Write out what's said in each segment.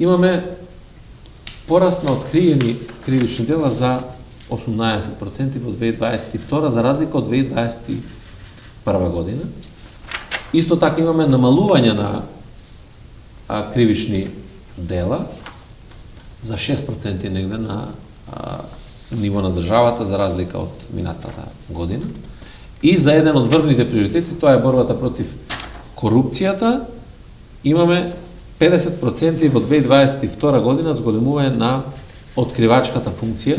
имаме пораст на откриени кривични дела за 18% во 2022 за разлика од 2021 година. Исто така имаме намалување на кривични дела за 6% негде на ниво на државата за разлика од минатата година. И за еден од врвните приоритети, тоа е борбата против корупцијата, имаме 50% во 2022 година зголемување на откривачката функција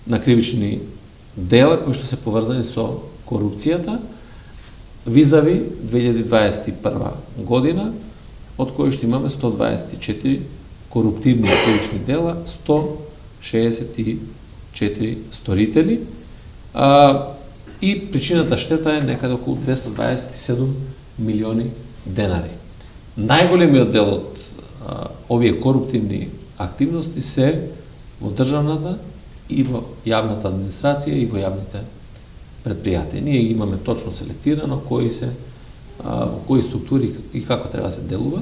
на кривични дела кои што се поврзани со корупцијата визави 2021 година, од кои што имаме 124 коруптивни кривични дела, 164 сторители, и причината штета е некаде околу 227 милиони денари. Најголемиот дел од овие коруптивни активности се во државната и во јавната администрација и во јавните предпријатија. Ние имаме точно селектирано кои структури и како треба да се делува.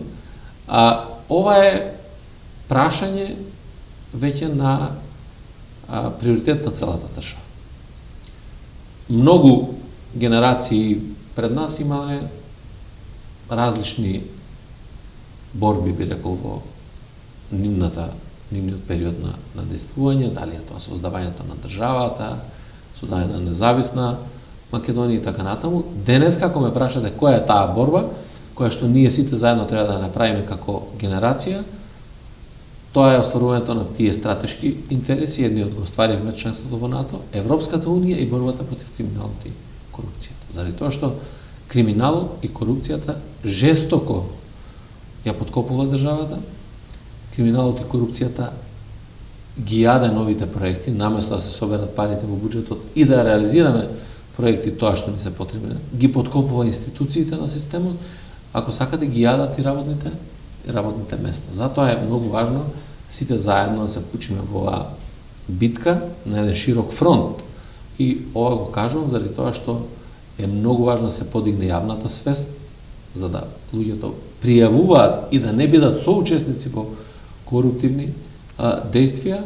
Ова е прашање веќе на приоритет на целата држава. Многу генерации пред нас имале различни борби, би рекол, во нивниот период на действување, дали е тоа создавањето на државата, создавање на независна Македонија и така натаму. Денес, како ме прашате која е таа борба, која што ние сите заедно треба да направиме како генерација, тоа е остварувањето на тие стратешки интереси, едниот го остваривме членството во НАТО, Европската унија и борбата против криминалот и корупцијата. Заради тоа што криминалот и корупцијата жестоко ја подкопува државата, криминалот и корупцијата ги јаде новите проекти, наместо да се соберат парите во буџетот и да реализираме проекти тоа што ни се потребни, ги подкопува институциите на системот, ако сакате ги јадат и работните места. Затоа е многу важно сите заедно да се вклучиме во оваа битка на еден широк фронт. И ова го кажувам заради тоа што е многу важно да се подигне јавната свест, за да луѓето пријавуваат и да не бидат соучесници во коруптивни действија,